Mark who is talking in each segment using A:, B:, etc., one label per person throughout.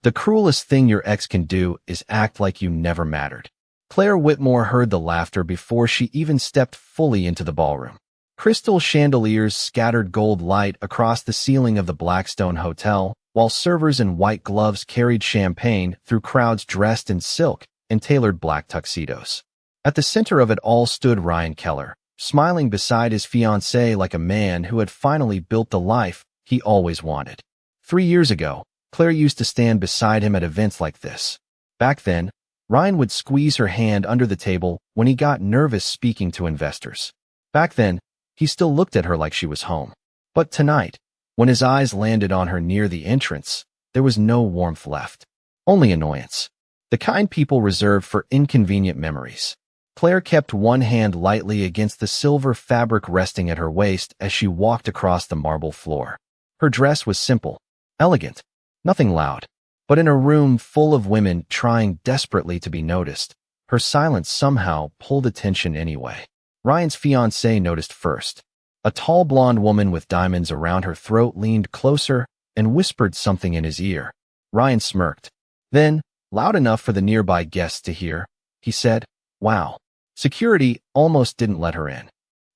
A: The cruelest thing your ex can do is act like you never mattered. Claire Whitmore heard the laughter before she even stepped fully into the ballroom. Crystal chandeliers scattered gold light across the ceiling of the Blackstone Hotel, while servers in white gloves carried champagne through crowds dressed in silk and tailored black tuxedos. At the center of it all stood Ryan Keller, smiling beside his fiancée like a man who had finally built the life he always wanted. 3 years ago, Claire used to stand beside him at events like this. Back then, Ryan would squeeze her hand under the table when he got nervous speaking to investors. Back then, he still looked at her like she was home. But tonight, when his eyes landed on her near the entrance, there was no warmth left. Only annoyance. The kind people reserve for inconvenient memories. Claire kept one hand lightly against the silver fabric resting at her waist as she walked across the marble floor. Her dress was simple, elegant, nothing loud. But in a room full of women trying desperately to be noticed, her silence somehow pulled attention anyway. Ryan's fiancée noticed first. A tall blonde woman with diamonds around her throat leaned closer and whispered something in his ear. Ryan smirked. Then, loud enough for the nearby guests to hear, he said, "Wow." Security almost didn't let her in.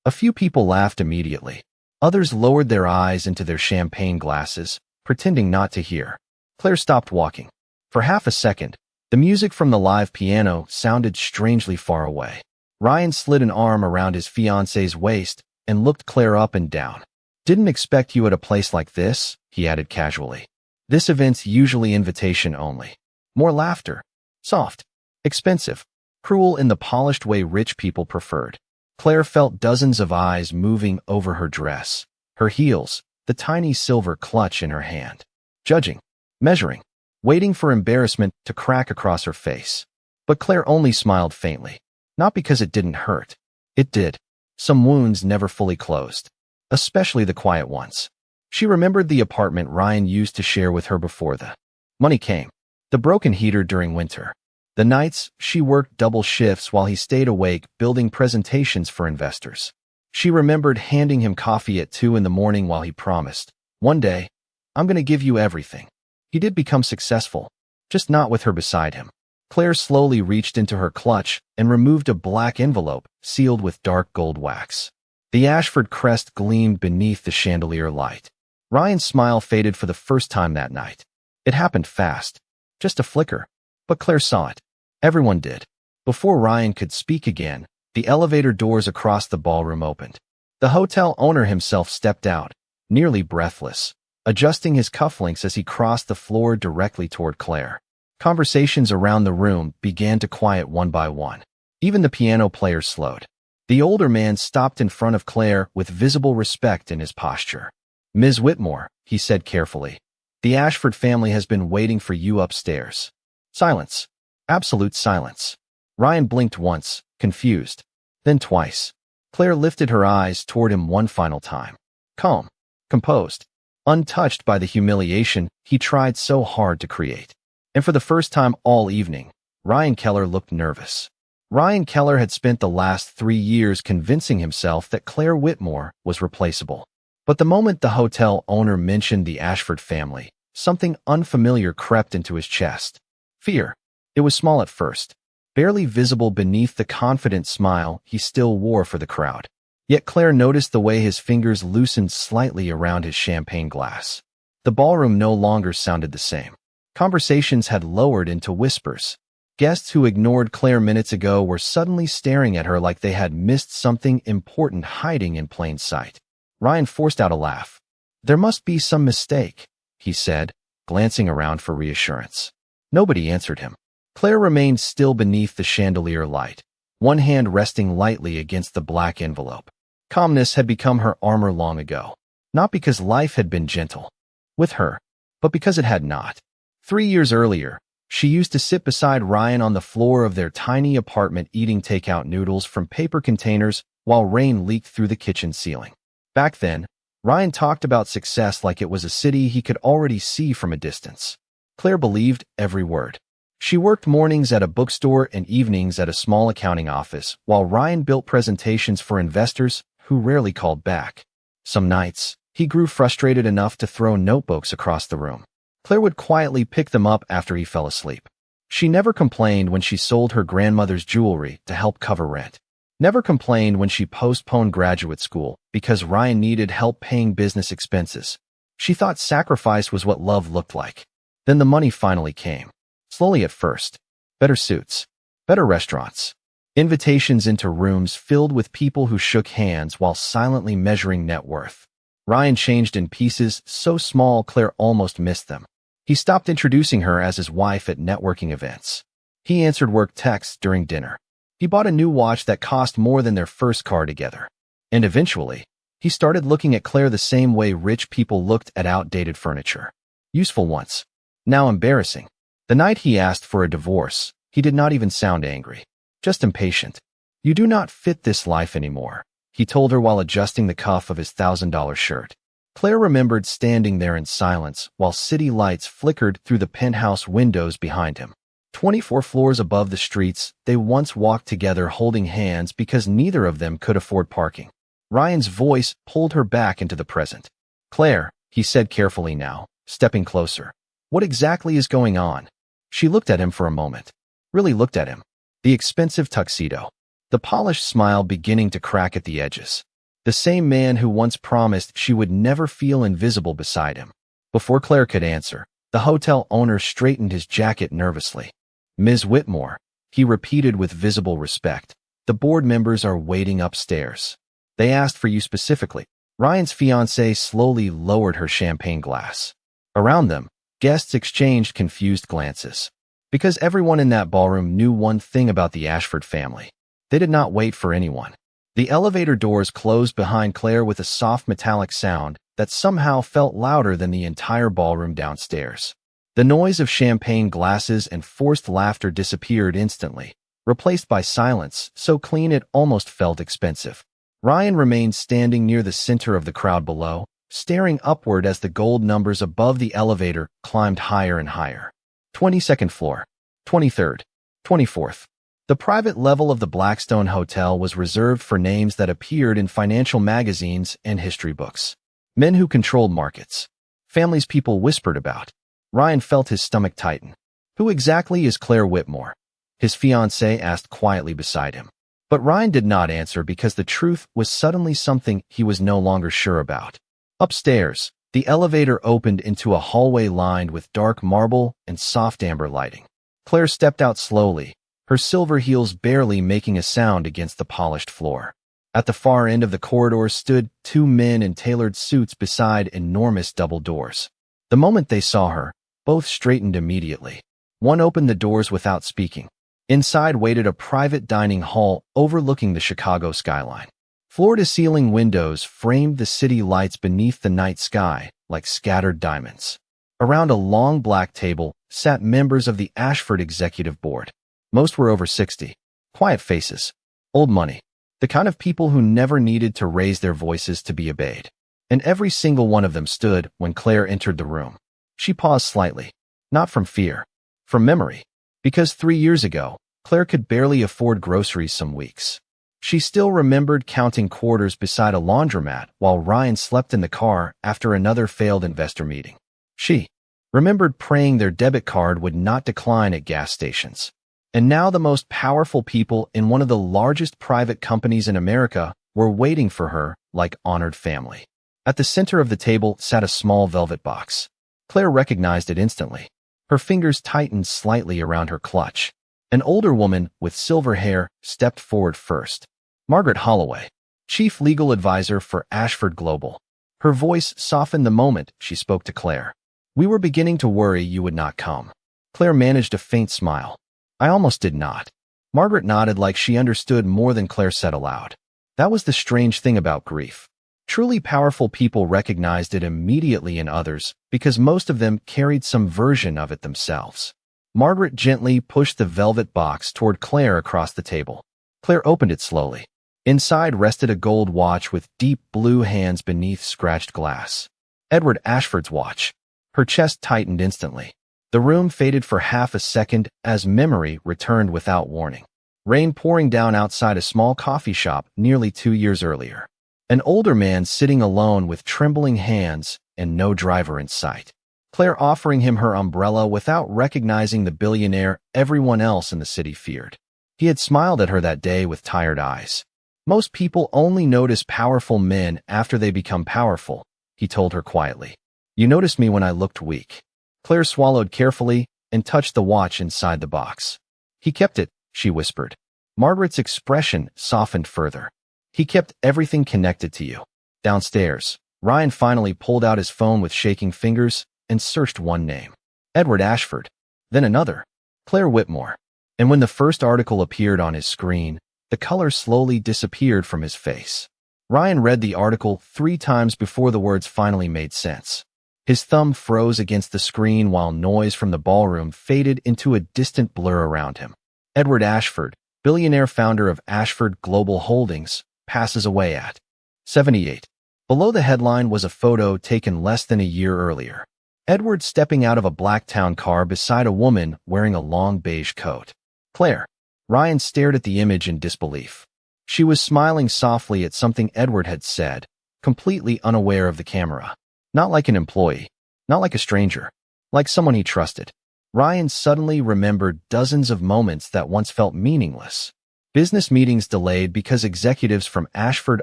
A: A few people laughed immediately. Others lowered their eyes into their champagne glasses, pretending not to hear. Claire stopped walking. For half a second, the music from the live piano sounded strangely far away. Ryan slid an arm around his fiancée's waist and looked Claire up and down. "Didn't expect you at a place like this," he added casually. "This event's usually invitation only. More laughter. Soft. Expensive. Cruel in the polished way rich people preferred." Claire felt dozens of eyes moving over her dress, her heels, the tiny silver clutch in her hand. Judging. Measuring, waiting for embarrassment to crack across her face. But Claire only smiled faintly. Not because it didn't hurt. It did. Some wounds never fully closed. Especially the quiet ones. She remembered the apartment Ryan used to share with her before the money came. The broken heater during winter. The nights she worked double shifts while he stayed awake building presentations for investors. She remembered handing him coffee at 2 in the morning while he promised, "One day, I'm going to give you everything." He did become successful, just not with her beside him. Claire slowly reached into her clutch and removed a black envelope sealed with dark gold wax. The Ashford crest gleamed beneath the chandelier light. Ryan's smile faded for the first time that night. It happened fast, just a flicker, but Claire saw it. Everyone did. Before Ryan could speak again, the elevator doors across the ballroom opened. The hotel owner himself stepped out, nearly breathless, adjusting his cufflinks as he crossed the floor directly toward Claire. Conversations around the room began to quiet one by one. Even the piano player slowed. The older man stopped in front of Claire with visible respect in his posture. "Ms. Whitmore," he said carefully, "the Ashford family has been waiting for you upstairs." Silence. Absolute silence. Ryan blinked once, confused. Then twice. Claire lifted her eyes toward him one final time. Calm. Composed. Untouched by the humiliation he tried so hard to create. And for the first time all evening, Ryan Keller looked nervous. Ryan Keller had spent the last 3 years convincing himself that Claire Whitmore was replaceable. But the moment the hotel owner mentioned the Ashford family, something unfamiliar crept into his chest. Fear. It was small at first, barely visible beneath the confident smile he still wore for the crowd. Yet Claire noticed the way his fingers loosened slightly around his champagne glass. The ballroom no longer sounded the same. Conversations had lowered into whispers. Guests who ignored Claire minutes ago were suddenly staring at her like they had missed something important hiding in plain sight. Ryan forced out a laugh. "There must be some mistake," he said, glancing around for reassurance. Nobody answered him. Claire remained still beneath the chandelier light, one hand resting lightly against the black envelope. Calmness had become her armor long ago, not because life had been gentle with her, but because it had not. 3 years earlier, she used to sit beside Ryan on the floor of their tiny apartment eating takeout noodles from paper containers while rain leaked through the kitchen ceiling. Back then, Ryan talked about success like it was a city he could already see from a distance. Claire believed every word. She worked mornings at a bookstore and evenings at a small accounting office, while Ryan built presentations for investors who rarely called back. Some nights, he grew frustrated enough to throw notebooks across the room. Claire would quietly pick them up after he fell asleep. She never complained when she sold her grandmother's jewelry to help cover rent. Never complained when she postponed graduate school because Ryan needed help paying business expenses. She thought sacrifice was what love looked like. Then the money finally came. Slowly at first. Better suits. Better restaurants. Invitations into rooms filled with people who shook hands while silently measuring net worth. Ryan changed in pieces so small Claire almost missed them. He stopped introducing her as his wife at networking events. He answered work texts during dinner. He bought a new watch that cost more than their first car together. And eventually, he started looking at Claire the same way rich people looked at outdated furniture. Useful once. Now embarrassing. The night he asked for a divorce, he did not even sound angry. Just impatient. You do not fit this life anymore, he told her while adjusting the cuff of his $1,000 shirt. Claire remembered standing there in silence while city lights flickered through the penthouse windows behind him. 24 floors above the streets, they once walked together holding hands because neither of them could afford parking. Ryan's voice pulled her back into the present. Claire, he said carefully now, stepping closer. What exactly is going on? She looked at him for a moment. Really looked at him. The expensive tuxedo. The polished smile beginning to crack at the edges. The same man who once promised she would never feel invisible beside him. Before Claire could answer, the hotel owner straightened his jacket nervously. Ms. Whitmore, he repeated with visible respect. The board members are waiting upstairs. They asked for you specifically. Ryan's fiancée slowly lowered her champagne glass. Around them, guests exchanged confused glances. Because everyone in that ballroom knew one thing about the Ashford family. They did not wait for anyone. The elevator doors closed behind Claire with a soft metallic sound that somehow felt louder than the entire ballroom downstairs. The noise of champagne glasses and forced laughter disappeared instantly, replaced by silence so clean it almost felt expensive. Ryan remained standing near the center of the crowd below, staring upward as the gold numbers above the elevator climbed higher and higher. 22nd floor, 23rd, 24th. The private level of the Blackstone Hotel was reserved for names that appeared in financial magazines and history books. Men who controlled markets. Families people whispered about. Ryan felt his stomach tighten. Who exactly is Claire Whitmore? His fiancée asked quietly beside him. But Ryan did not answer because the truth was suddenly something he was no longer sure about. Upstairs, the elevator opened into a hallway lined with dark marble and soft amber lighting. Claire stepped out slowly, her silver heels barely making a sound against the polished floor. At the far end of the corridor stood two men in tailored suits beside enormous double doors. The moment they saw her, both straightened immediately. One opened the doors without speaking. Inside waited a private dining hall overlooking the Chicago skyline. Floor-to-ceiling windows framed the city lights beneath the night sky like scattered diamonds. Around a long black table sat members of the Ashford Executive Board. Most were over 60. Quiet faces. Old money. The kind of people who never needed to raise their voices to be obeyed. And every single one of them stood when Claire entered the room. She paused slightly. Not from fear. From memory. Because 3 years ago, Claire could barely afford groceries some weeks. She still remembered counting quarters beside a laundromat while Ryan slept in the car after another failed investor meeting. She remembered praying their debit card would not decline at gas stations. And now the most powerful people in one of the largest private companies in America were waiting for her like honored family. At the center of the table sat a small velvet box. Claire recognized it instantly. Her fingers tightened slightly around her clutch. An older woman with silver hair stepped forward first. Margaret Holloway, chief legal advisor for Ashford Global. Her voice softened the moment she spoke to Claire. We were beginning to worry you would not come. Claire managed a faint smile. I almost did not. Margaret nodded like she understood more than Claire said aloud. That was the strange thing about grief. Truly powerful people recognized it immediately in others because most of them carried some version of it themselves. Margaret gently pushed the velvet box toward Claire across the table. Claire opened it slowly. Inside rested a gold watch with deep blue hands beneath scratched glass. Edward Ashford's watch. Her chest tightened instantly. The room faded for half a second as memory returned without warning. Rain pouring down outside a small coffee shop nearly 2 years earlier. An older man sitting alone with trembling hands and no driver in sight. Claire offering him her umbrella without recognizing the billionaire everyone else in the city feared. He had smiled at her that day with tired eyes. Most people only notice powerful men after they become powerful, he told her quietly. You noticed me when I looked weak. Claire swallowed carefully and touched the watch inside the box. He kept it, she whispered. Margaret's expression softened further. He kept everything connected to you. Downstairs, Ryan finally pulled out his phone with shaking fingers and searched one name. Edward Ashford. Then another. Claire Whitmore. And when the first article appeared on his screen, the color slowly disappeared from his face. Ryan read the article 3 times before the words finally made sense. His thumb froze against the screen while noise from the ballroom faded into a distant blur around him. Edward Ashford, billionaire founder of Ashford Global Holdings, passes away at 78. Below the headline was a photo taken less than a year earlier. Edward stepping out of a black town car beside a woman wearing a long beige coat. Claire. Ryan stared at the image in disbelief. She was smiling softly at something Edward had said, completely unaware of the camera. Not like an employee, not like a stranger, like someone he trusted. Ryan suddenly remembered dozens of moments that once felt meaningless. Business meetings delayed because executives from Ashford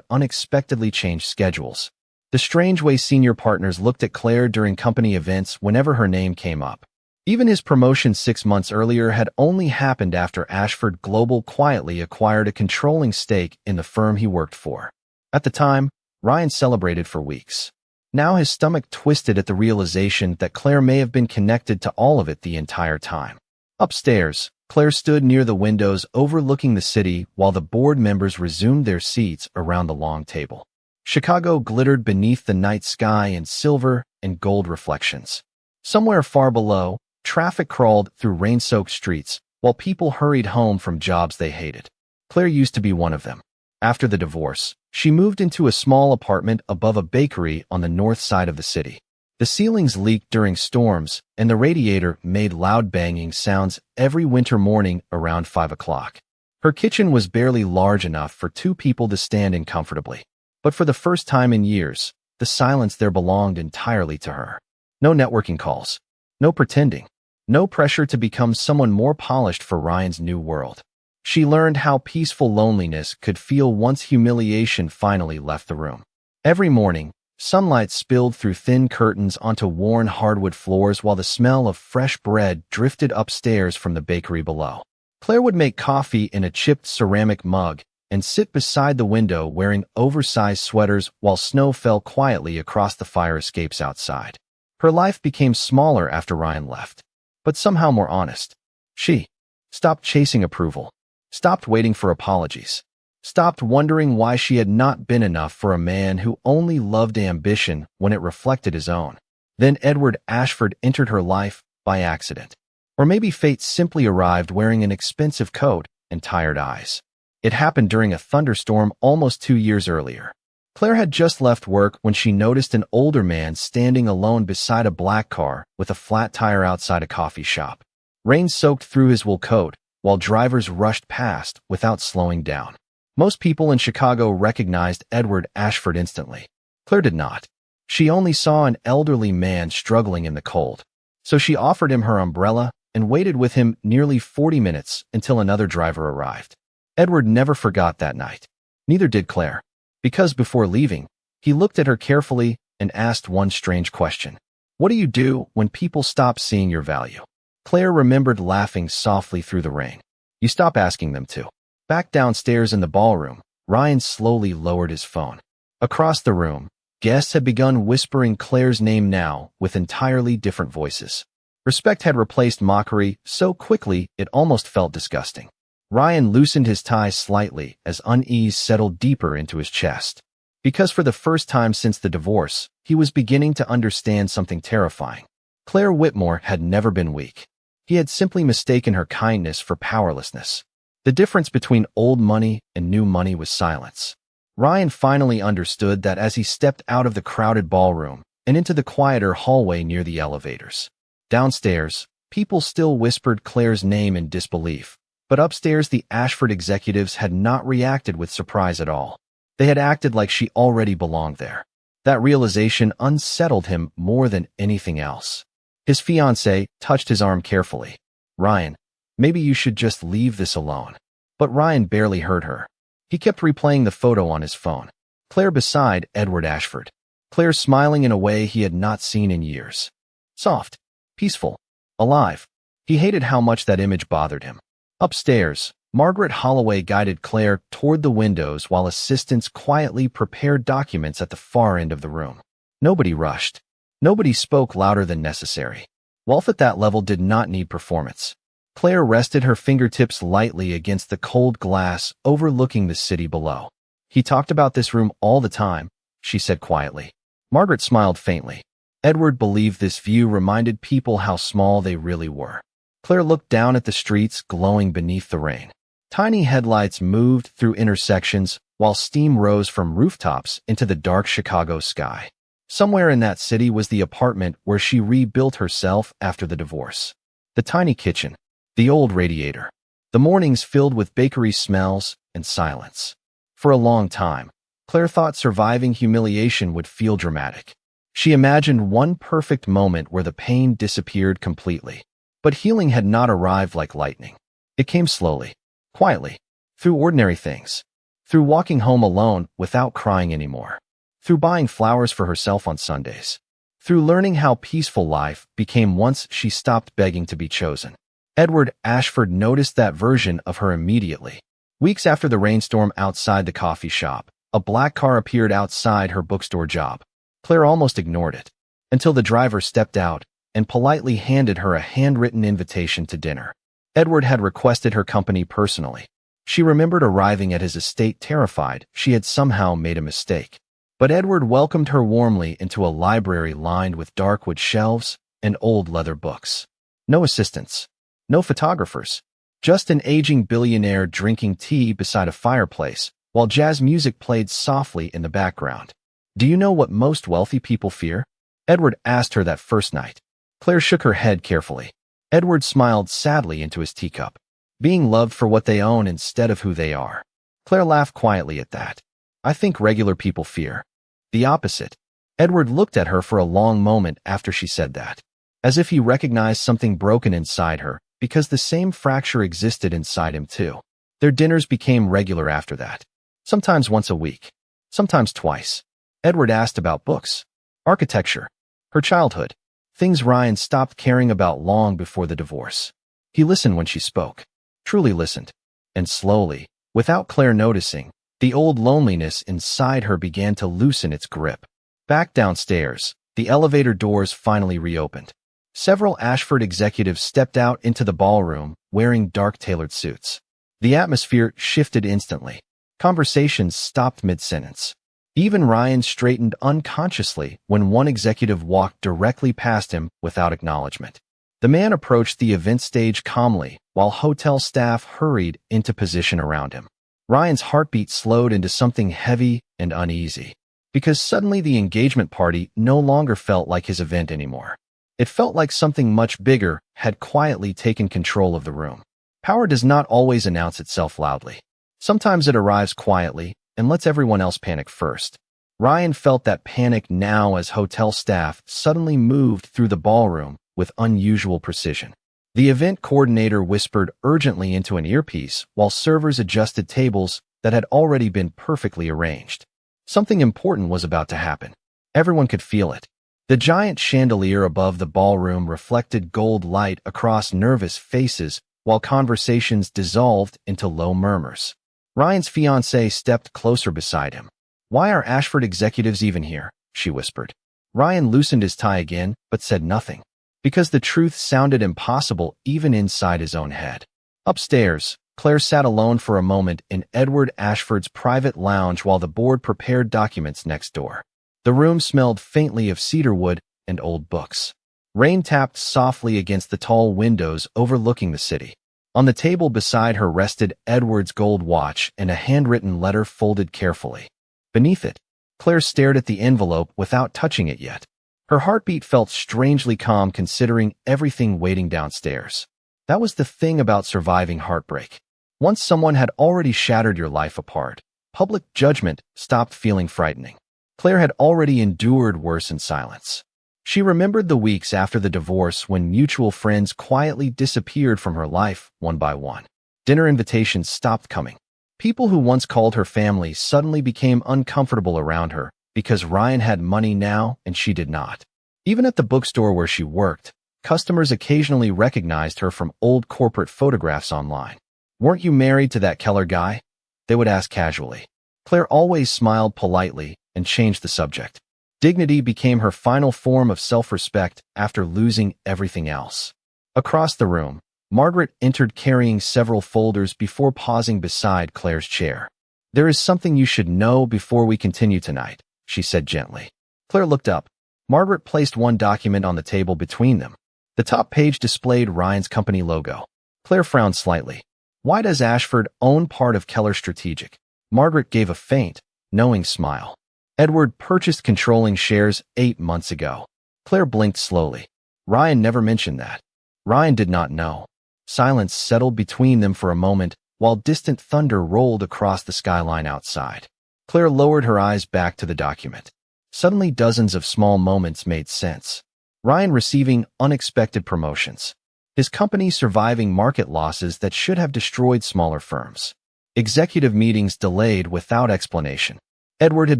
A: unexpectedly changed schedules. The strange way senior partners looked at Claire during company events whenever her name came up. Even his promotion 6 months earlier had only happened after Ashford Global quietly acquired a controlling stake in the firm he worked for. At the time, Ryan celebrated for weeks. Now his stomach twisted at the realization that Claire may have been connected to all of it the entire time. Upstairs, Claire stood near the windows overlooking the city while the board members resumed their seats around the long table. Chicago glittered beneath the night sky in silver and gold reflections. Somewhere far below, traffic crawled through rain-soaked streets while people hurried home from jobs they hated. Claire used to be one of them. After the divorce, she moved into a small apartment above a bakery on the north side of the city. The ceilings leaked during storms, and the radiator made loud banging sounds every winter morning around 5 o'clock. Her kitchen was barely large enough for 2 people to stand in comfortably. But for the first time in years, the silence there belonged entirely to her. No networking calls. No pretending. No pressure to become someone more polished for Ryan's new world. She learned how peaceful loneliness could feel once humiliation finally left the room. Every morning, sunlight spilled through thin curtains onto worn hardwood floors while the smell of fresh bread drifted upstairs from the bakery below. Claire would make coffee in a chipped ceramic mug and sit beside the window wearing oversized sweaters while snow fell quietly across the fire escapes outside. Her life became smaller after Ryan left, but somehow more honest. She stopped chasing approval, stopped waiting for apologies, stopped wondering why she had not been enough for a man who only loved ambition when it reflected his own. Then Edward Ashford entered her life by accident. Or maybe fate simply arrived wearing an expensive coat and tired eyes. It happened during a thunderstorm almost 2 years earlier. Claire had just left work when she noticed an older man standing alone beside a black car with a flat tire outside a coffee shop. Rain soaked through his wool coat, while drivers rushed past without slowing down. Most people in Chicago recognized Edward Ashford instantly. Claire did not. She only saw an elderly man struggling in the cold. So she offered him her umbrella and waited with him nearly 40 minutes until another driver arrived. Edward never forgot that night. Neither did Claire. Because before leaving, he looked at her carefully and asked one strange question. What do you do when people stop seeing your value? Claire remembered laughing softly through the rain. You stop asking them to. Back downstairs in the ballroom, Ryan slowly lowered his phone. Across the room, guests had begun whispering Claire's name now with entirely different voices. Respect had replaced mockery so quickly it almost felt disgusting. Ryan loosened his tie slightly as unease settled deeper into his chest. Because for the first time since the divorce, he was beginning to understand something terrifying. Claire Whitmore had never been weak. He had simply mistaken her kindness for powerlessness. The difference between old money and new money was silence. Ryan finally understood that as he stepped out of the crowded ballroom and into the quieter hallway near the elevators. Downstairs, people still whispered Claire's name in disbelief. But upstairs, the Ashford executives had not reacted with surprise at all. They had acted like she already belonged there. That realization unsettled him more than anything else. His fiancée touched his arm carefully. "Ryan, maybe you should just leave this alone." But Ryan barely heard her. He kept replaying the photo on his phone. Claire beside Edward Ashford. Claire smiling in a way he had not seen in years. Soft, peaceful, alive. He hated how much that image bothered him. Upstairs, Margaret Holloway guided Claire toward the windows while assistants quietly prepared documents at the far end of the room. Nobody rushed. Nobody spoke louder than necessary. Wealth at that level did not need performance. Claire rested her fingertips lightly against the cold glass overlooking the city below. "He talked about this room all the time," she said quietly. Margaret smiled faintly. Edward believed this view reminded people how small they really were. Claire looked down at the streets glowing beneath the rain. Tiny headlights moved through intersections while steam rose from rooftops into the dark Chicago sky. Somewhere in that city was the apartment where she rebuilt herself after the divorce. The tiny kitchen, the old radiator, the mornings filled with bakery smells and silence. For a long time, Claire thought surviving humiliation would feel dramatic. She imagined one perfect moment where the pain disappeared completely. But healing had not arrived like lightning. It came slowly, quietly, through ordinary things, through walking home alone without crying anymore, through buying flowers for herself on Sundays, through learning how peaceful life became once she stopped begging to be chosen. Edward Ashford noticed that version of her immediately. Weeks after the rainstorm outside the coffee shop, a black car appeared outside her bookstore job. Claire almost ignored it, until the driver stepped out and politely handed her a handwritten invitation to dinner. Edward had requested her company personally. She remembered arriving at his estate terrified she had somehow made a mistake. But Edward welcomed her warmly into a library lined with dark wood shelves and old leather books. No assistants, no photographers, just an aging billionaire drinking tea beside a fireplace while jazz music played softly in the background. "Do you know what most wealthy people fear?" Edward asked her that first night. Claire shook her head carefully. Edward smiled sadly into his teacup. "Being loved for what they own instead of who they are." Claire laughed quietly at that. "I think regular people fear the opposite." Edward looked at her for a long moment after she said that, as if he recognized something broken inside her, because the same fracture existed inside him too. Their dinners became regular after that. Sometimes once a week, sometimes twice. Edward asked about books, architecture, her childhood, things Ryan stopped caring about long before the divorce. He listened when she spoke, truly listened, and slowly, without Claire noticing, the old loneliness inside her began to loosen its grip. Back downstairs, the elevator doors finally reopened. Several Ashford executives stepped out into the ballroom wearing dark tailored suits. The atmosphere shifted instantly. Conversations stopped mid-sentence. Even Ryan straightened unconsciously when one executive walked directly past him without acknowledgement. The man approached the event stage calmly, while hotel staff hurried into position around him. Ryan's heartbeat slowed into something heavy and uneasy, because suddenly the engagement party no longer felt like his event anymore. It felt like something much bigger had quietly taken control of the room. Power does not always announce itself loudly. Sometimes it arrives quietly and lets everyone else panic first. Ryan felt that panic now as hotel staff suddenly moved through the ballroom with unusual precision. The event coordinator whispered urgently into an earpiece while servers adjusted tables that had already been perfectly arranged. Something important was about to happen. Everyone could feel it. The giant chandelier above the ballroom reflected gold light across nervous faces while conversations dissolved into low murmurs. Ryan's fiancée stepped closer beside him. "Why are Ashford executives even here?" she whispered. Ryan loosened his tie again, but said nothing, because the truth sounded impossible even inside his own head. Upstairs, Claire sat alone for a moment in Edward Ashford's private lounge while the board prepared documents next door. The room smelled faintly of cedarwood and old books. Rain tapped softly against the tall windows overlooking the city. On the table beside her rested Edward's gold watch and a handwritten letter folded carefully. Beneath it, Claire stared at the envelope without touching it yet. Her heartbeat felt strangely calm considering everything waiting downstairs. That was the thing about surviving heartbreak. Once someone had already shattered your life apart, public judgment stopped feeling frightening. Claire had already endured worse in silence. She remembered the weeks after the divorce when mutual friends quietly disappeared from her life one by one. Dinner invitations stopped coming. People who once called her family suddenly became uncomfortable around her because Ryan had money now and she did not. Even at the bookstore where she worked, customers occasionally recognized her from old corporate photographs online. "Weren't you married to that Keller guy?" they would ask casually. Claire always smiled politely and changed the subject. Dignity became her final form of self-respect after losing everything else. Across the room, Margaret entered carrying several folders before pausing beside Claire's chair. "There is something you should know before we continue tonight," she said gently. Claire looked up. Margaret placed one document on the table between them. The top page displayed Ryan's company logo. Claire frowned slightly. "Why does Ashford own part of Keller Strategic?" Margaret gave a faint, knowing smile. "Edward purchased controlling shares 8 months ago." Claire blinked slowly. Ryan never mentioned that. Ryan did not know. Silence settled between them for a moment while distant thunder rolled across the skyline outside. Claire lowered her eyes back to the document. Suddenly dozens of small moments made sense. Ryan receiving unexpected promotions. His company surviving market losses that should have destroyed smaller firms. Executive meetings delayed without explanation. Edward had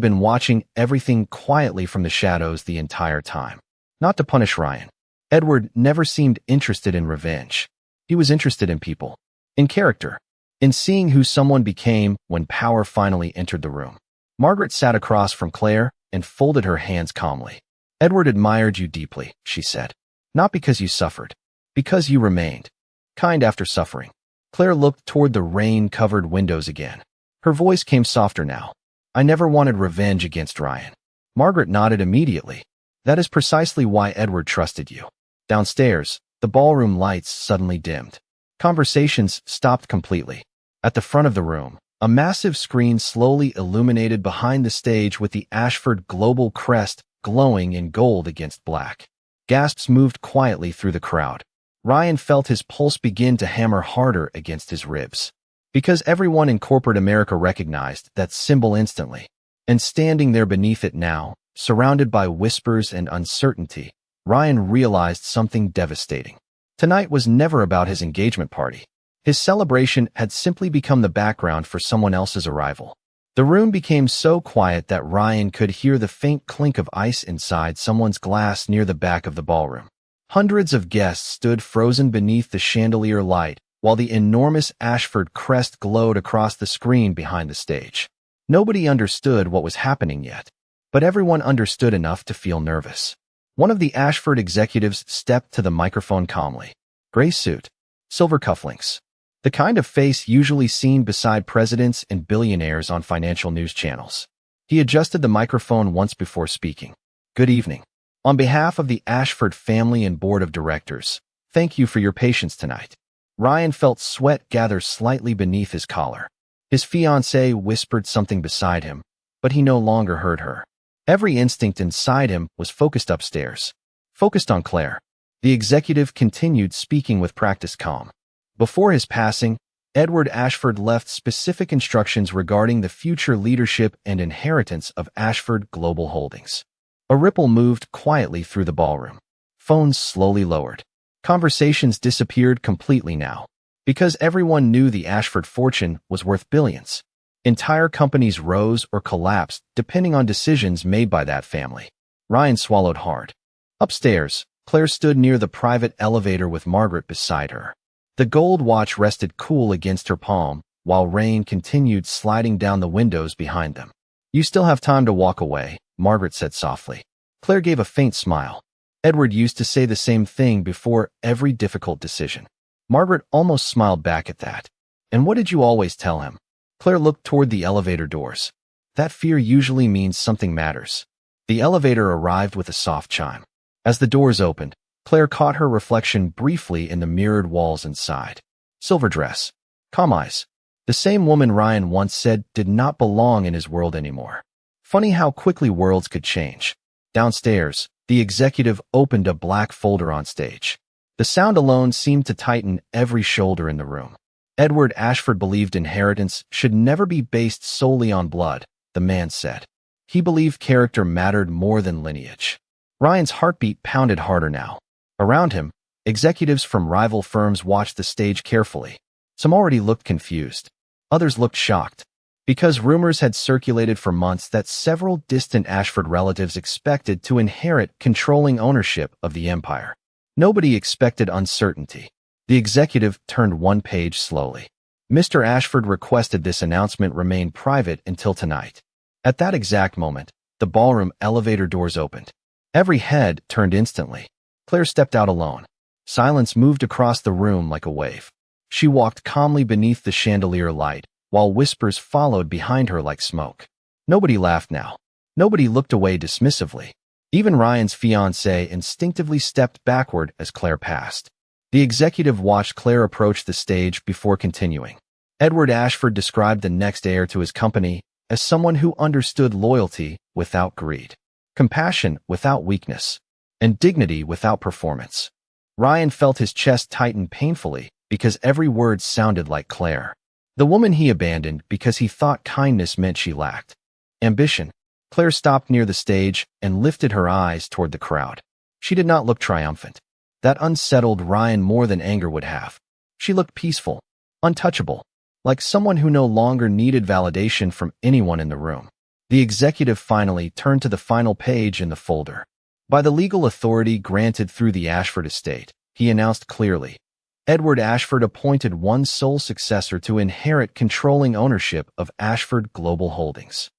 A: been watching everything quietly from the shadows the entire time. Not to punish Ryan. Edward never seemed interested in revenge. He was interested in people. In character. In seeing who someone became when power finally entered the room. Margaret sat across from Claire and folded her hands calmly. "Edward admired you deeply," she said. "Not because you suffered. Because you remained. Kind after suffering." Claire looked toward the rain-covered windows again. Her voice came softer now. "I never wanted revenge against Ryan." Margaret nodded immediately. "That is precisely why Edward trusted you." Downstairs, the ballroom lights suddenly dimmed. Conversations stopped completely. At the front of the room, a massive screen slowly illuminated behind the stage with the Ashford Global crest glowing in gold against black. Gasps moved quietly through the crowd. Ryan felt his pulse begin to hammer harder against his ribs. Because everyone in corporate America recognized that symbol instantly. And standing there beneath it now, surrounded by whispers and uncertainty, Ryan realized something devastating. Tonight was never about his engagement party. His celebration had simply become the background for someone else's arrival. The room became so quiet that Ryan could hear the faint clink of ice inside someone's glass near the back of the ballroom. Hundreds of guests stood frozen beneath the chandelier light, while the enormous Ashford crest glowed across the screen behind the stage. Nobody understood what was happening yet, but everyone understood enough to feel nervous. One of the Ashford executives stepped to the microphone calmly. Gray suit, silver cufflinks. The kind of face usually seen beside presidents and billionaires on financial news channels. He adjusted the microphone once before speaking. "Good evening. On behalf of the Ashford family and board of directors, thank you for your patience tonight." Ryan felt sweat gather slightly beneath his collar. His fiancée whispered something beside him, but he no longer heard her. Every instinct inside him was focused upstairs. Focused on Claire. The executive continued speaking with practiced calm. Before his passing, Edward Ashford left specific instructions regarding the future leadership and inheritance of Ashford Global Holdings. A ripple moved quietly through the ballroom. Phones slowly lowered. Conversations disappeared completely now. Because everyone knew the Ashford fortune was worth billions. Entire companies rose or collapsed depending on decisions made by that family. Ryan swallowed hard. Upstairs, Claire stood near the private elevator with Margaret beside her. The gold watch rested cool against her palm, while rain continued sliding down the windows behind them. "You still have time to walk away," Margaret said softly. Claire gave a faint smile. Edward used to say the same thing before every difficult decision. Margaret almost smiled back at that. "And what did you always tell him?" Claire looked toward the elevator doors. "That fear usually means something matters." The elevator arrived with a soft chime. As the doors opened, Claire caught her reflection briefly in the mirrored walls inside. Silver dress. Calm eyes. The same woman Ryan once said did not belong in his world anymore. Funny how quickly worlds could change. Downstairs, the executive opened a black folder on stage. The sound alone seemed to tighten every shoulder in the room. Edward Ashford believed inheritance should never be based solely on blood, the man said. He believed character mattered more than lineage. Ryan's heartbeat pounded harder now. Around him, executives from rival firms watched the stage carefully. Some already looked confused. Others looked shocked, because rumors had circulated for months that several distant Ashford relatives expected to inherit controlling ownership of the empire. Nobody expected uncertainty. The executive turned one page slowly. Mr. Ashford requested this announcement remain private until tonight. At that exact moment, the ballroom elevator doors opened. Every head turned instantly. Claire stepped out alone. Silence moved across the room like a wave. She walked calmly beneath the chandelier light, while whispers followed behind her like smoke. Nobody laughed now. Nobody looked away dismissively. Even Ryan's fiancée instinctively stepped backward as Claire passed. The executive watched Claire approach the stage before continuing. Edward Ashford described the next heir to his company as someone who understood loyalty without greed, compassion without weakness, and dignity without performance. Ryan felt his chest tighten painfully because every word sounded like Claire. The woman he abandoned because he thought kindness meant she lacked ambition. Claire stopped near the stage and lifted her eyes toward the crowd. She did not look triumphant. That unsettled Ryan more than anger would have. She looked peaceful, untouchable, like someone who no longer needed validation from anyone in the room. The executive finally turned to the final page in the folder. By the legal authority granted through the Ashford estate, he announced clearly, Edward Ashford appointed one sole successor to inherit controlling ownership of Ashford Global Holdings.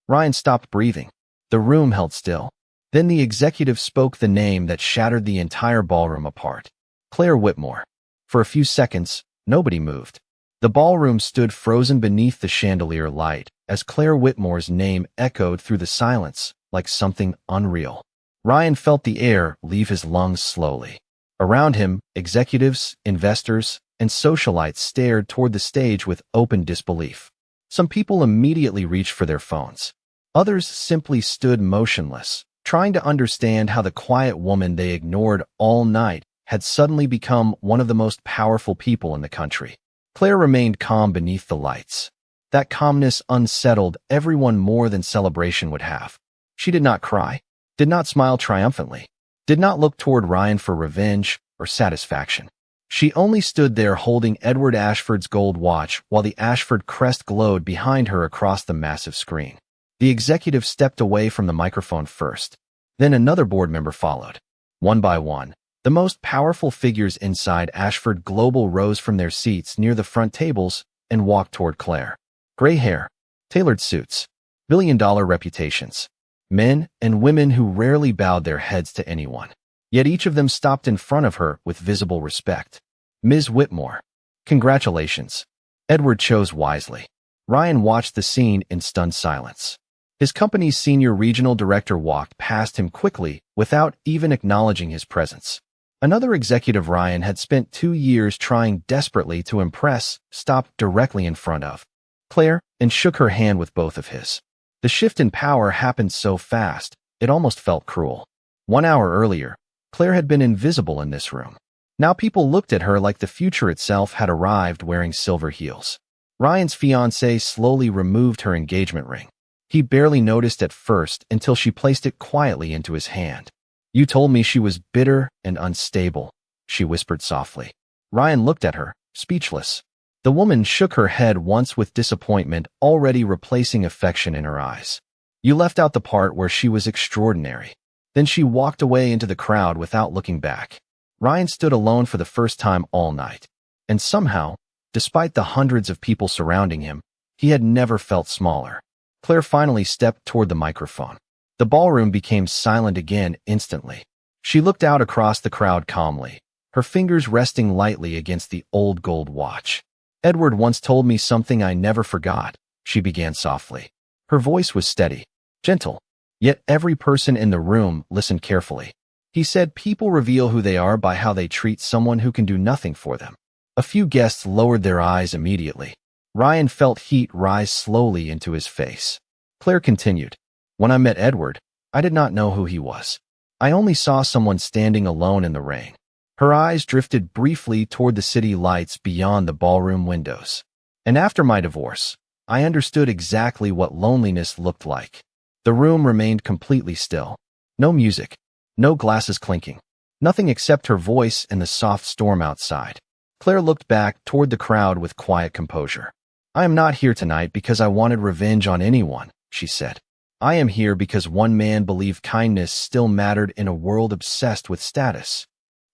A: Ryan stopped breathing. The room held still. Then the executive spoke the name that shattered the entire ballroom apart. Claire Whitmore. For a few seconds, nobody moved. The ballroom stood frozen beneath the chandelier light as Claire Whitmore's name echoed through the silence like something unreal. Ryan felt the air leave his lungs slowly. Around him, executives, investors, and socialites stared toward the stage with open disbelief. Some people immediately reached for their phones. Others simply stood motionless, trying to understand how the quiet woman they ignored all night had suddenly become one of the most powerful people in the country. Claire remained calm beneath the lights. That calmness unsettled everyone more than celebration would have. She did not cry, did not smile triumphantly, did not look toward Ryan for revenge or satisfaction. She only stood there holding Edward Ashford's gold watch while the Ashford crest glowed behind her across the massive screen. The executive stepped away from the microphone first. Then another board member followed. One by one, the most powerful figures inside Ashford Global rose from their seats near the front tables and walked toward Claire. Gray hair, tailored suits, billion-dollar reputations. Men and women who rarely bowed their heads to anyone. Yet each of them stopped in front of her with visible respect. Ms. Whitmore. Congratulations. Edward chose wisely. Ryan watched the scene in stunned silence. His company's senior regional director walked past him quickly without even acknowledging his presence. Another executive Ryan had spent 2 years trying desperately to impress stopped directly in front of Claire and shook her hand with both of his. The shift in power happened so fast, it almost felt cruel. 1 hour earlier, Claire had been invisible in this room. Now people looked at her like the future itself had arrived wearing silver heels. Ryan's fiancée slowly removed her engagement ring. He barely noticed at first until she placed it quietly into his hand. You told me she was bitter and unstable, she whispered softly. Ryan looked at her, speechless. The woman shook her head once with disappointment already replacing affection in her eyes. You left out the part where she was extraordinary. Then she walked away into the crowd without looking back. Ryan stood alone for the first time all night. And somehow, despite the hundreds of people surrounding him, he had never felt smaller. Claire finally stepped toward the microphone. The ballroom became silent again instantly. She looked out across the crowd calmly, her fingers resting lightly against the old gold watch. Edward once told me something I never forgot, she began softly. Her voice was steady, gentle, yet every person in the room listened carefully. He said people reveal who they are by how they treat someone who can do nothing for them. A few guests lowered their eyes immediately. Ryan felt heat rise slowly into his face. Claire continued, When I met Edward, I did not know who he was. I only saw someone standing alone in the rain. Her eyes drifted briefly toward the city lights beyond the ballroom windows. And after my divorce, I understood exactly what loneliness looked like. The room remained completely still. No music, No glasses clinking. Nothing except her voice and the soft storm outside. Claire looked back toward the crowd with quiet composure. I am not here tonight because I wanted revenge on anyone, she said. I am here because one man believed kindness still mattered in a world obsessed with status.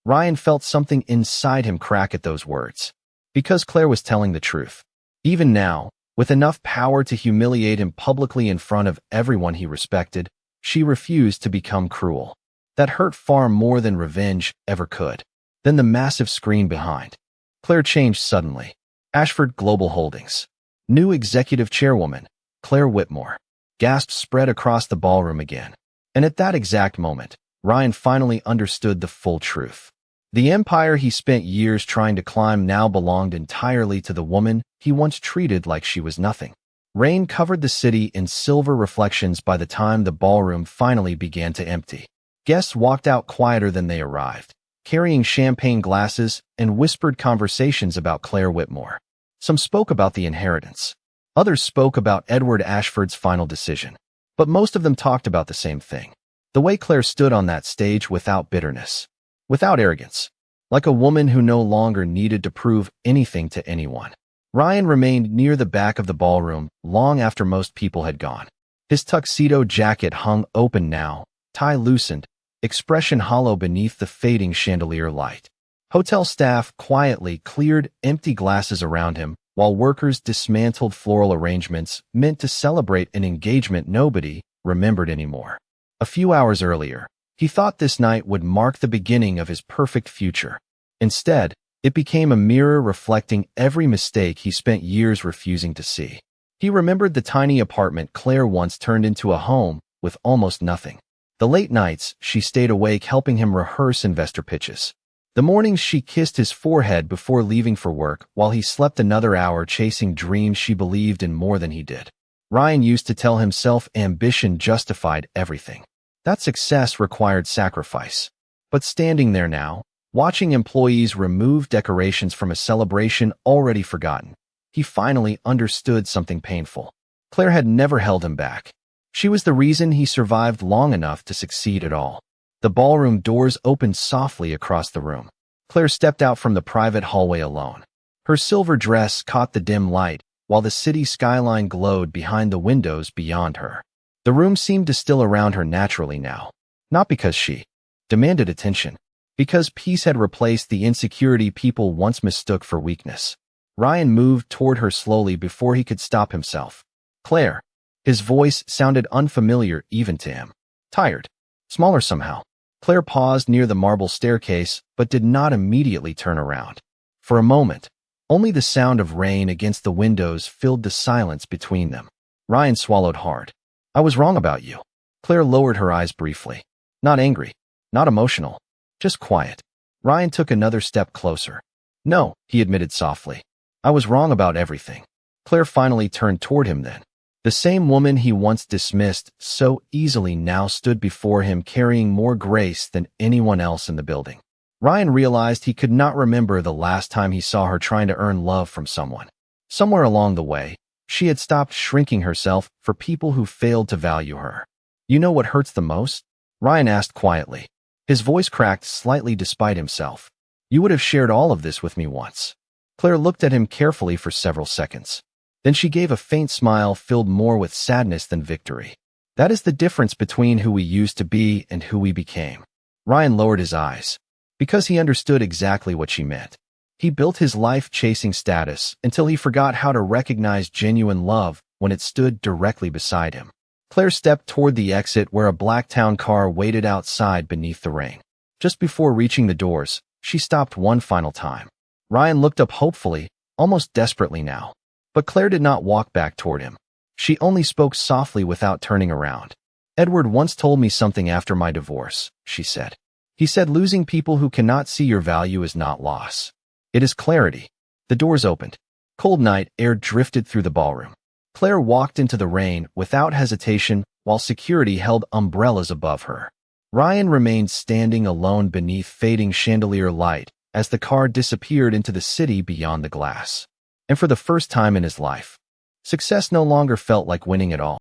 A: Ryan felt something inside him crack at those words. Because Claire was telling the truth. Even now, with enough power to humiliate him publicly in front of everyone he respected, she refused to become cruel. That hurt far more than revenge ever could. Then the massive screen behind. Claire changed suddenly. Ashford Global Holdings. New executive chairwoman, Claire Whitmore. Gasps spread across the ballroom again. And at that exact moment, Ryan finally understood the full truth. The empire he spent years trying to climb now belonged entirely to the woman he once treated like she was nothing. Rain covered the city in silver reflections by the time the ballroom finally began to empty. Guests walked out quieter than they arrived, carrying champagne glasses and whispered conversations about Claire Whitmore. Some spoke about the inheritance. Others spoke about Edward Ashford's final decision. But most of them talked about the same thing. The way Claire stood on that stage without bitterness. Without arrogance. Like a woman who no longer needed to prove anything to anyone. Ryan remained near the back of the ballroom long after most people had gone. His tuxedo jacket hung open now, tie loosened, expression hollow beneath the fading chandelier light. Hotel staff quietly cleared empty glasses around him, while workers dismantled floral arrangements meant to celebrate an engagement nobody remembered anymore. A few hours earlier, he thought this night would mark the beginning of his perfect future. Instead, it became a mirror reflecting every mistake he spent years refusing to see. He remembered the tiny apartment Claire once turned into a home with almost nothing. The late nights she stayed awake helping him rehearse investor pitches. The mornings she kissed his forehead before leaving for work while he slept another hour chasing dreams she believed in more than he did. Ryan used to tell himself ambition justified everything. That success required sacrifice. But standing there now, watching employees remove decorations from a celebration already forgotten, he finally understood something painful. Claire had never held him back. She was the reason he survived long enough to succeed at all. The ballroom doors opened softly across the room. Claire stepped out from the private hallway alone. Her silver dress caught the dim light, while the city skyline glowed behind the windows beyond her. The room seemed to still around her naturally now. Not because she demanded attention. Because peace had replaced the insecurity people once mistook for weakness. Ryan moved toward her slowly before he could stop himself. Claire. His voice sounded unfamiliar even to him. Tired. Smaller somehow. Claire paused near the marble staircase, but did not immediately turn around. For a moment, only the sound of rain against the windows filled the silence between them. Ryan swallowed hard. I was wrong about you. Claire lowered her eyes briefly. Not angry. Not emotional. Just quiet. Ryan took another step closer. No, he admitted softly. I was wrong about everything. Claire finally turned toward him then. The same woman he once dismissed so easily now stood before him carrying more grace than anyone else in the building. Ryan realized he could not remember the last time he saw her trying to earn love from someone. Somewhere along the way, she had stopped shrinking herself for people who failed to value her. You know what hurts the most? Ryan asked quietly. His voice cracked slightly despite himself. You would have shared all of this with me once. Claire looked at him carefully for several seconds. Then she gave a faint smile filled more with sadness than victory. That is the difference between who we used to be and who we became. Ryan lowered his eyes. Because he understood exactly what she meant. He built his life chasing status until he forgot how to recognize genuine love when it stood directly beside him. Claire stepped toward the exit where a black town car waited outside beneath the rain. Just before reaching the doors, she stopped one final time. Ryan looked up hopefully, almost desperately now. But Claire did not walk back toward him. She only spoke softly without turning around. Edward once told me something after my divorce, she said. He said losing people who cannot see your value is not loss. It is clarity. The doors opened. Cold night air drifted through the ballroom. Claire walked into the rain without hesitation while security held umbrellas above her. Ryan remained standing alone beneath fading chandelier light as the car disappeared into the city beyond the glass. And for the first time in his life, success no longer felt like winning at all.